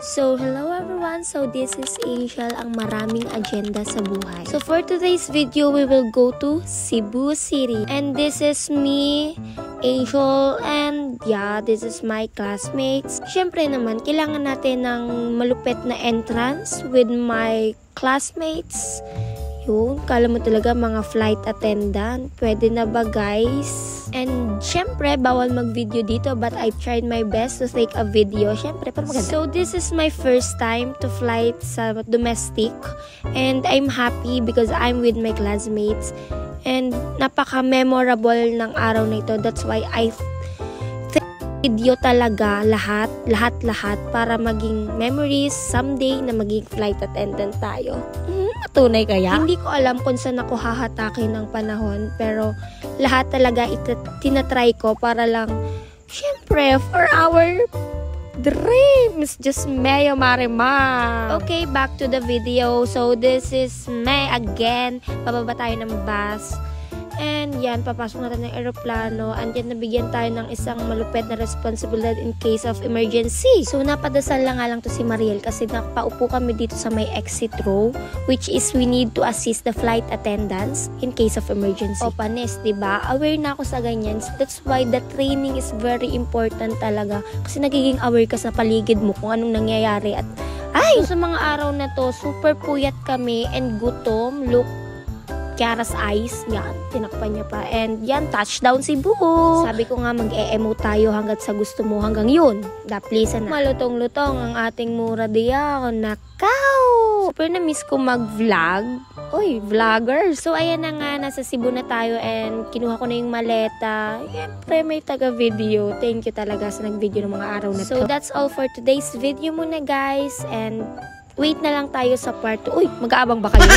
So, hello everyone! So, this is Angel, ang maraming agenda sa buhay. So, for today's video, we will go to Cebu City. And this is me, Angel, and yeah, this is my classmates. Siyempre naman, kailangan natin ng malupit na entrance with my classmates. Yun, kala mo talaga mga flight attendant. Pwede na ba guys? And syempre, bawal mag-video dito but I tried my best to take a video. Syempre, para maganda. So, this is my first time to fly sa domestic. And I'm happy because I'm with my classmates. And napaka-memorable ng araw na ito. That's why I video talaga lahat para maging memories someday na maging flight attendant tayo. Tunay kaya? Hindi ko alam kung saan ako hahatakin ng panahon, pero lahat talaga tinatry ko para lang, syempre, for our dreams. Just Mayo Marimar. Okay, back to the video. So, this is May again. Bababa tayo ng bus. And yan, papasok natin ng aeroplano. And yan, nabigyan tayo ng isang malupit na responsibilidad in case of emergency. So, napadasal lang nga lang to si Mariel kasi nakapaupo kami dito sa may exit row, which is we need to assist the flight attendants in case of emergency. O panis, diba? Aware na ako sa ganyan. That's why the training is very important talaga. Kasi nagiging aware ka sa paligid mo kung anong nangyayari. At so, sa mga araw na to, super puyat kami and gutom. Look, Kiara's eyes, yan, tinakpan niya pa. And yan, touchdown Cebu. Sabi ko nga, mag-e-emo tayo hanggat sa gusto mo. Hanggang yun, daplisa na. Malutong-lutong ang ating mura diyan. Nakaw! Super na-miss ko mag-vlog. Uy, vlogger. So, ayan na nga, nasa Cebu na tayo and kinuha ko na yung maleta. Siyempre, may taga-video. Thank you talaga sa nag-video ng mga araw na to. So, that's all for today's video muna, guys. And wait na lang tayo sa part 2. Uy, mag-aabang ba kayo?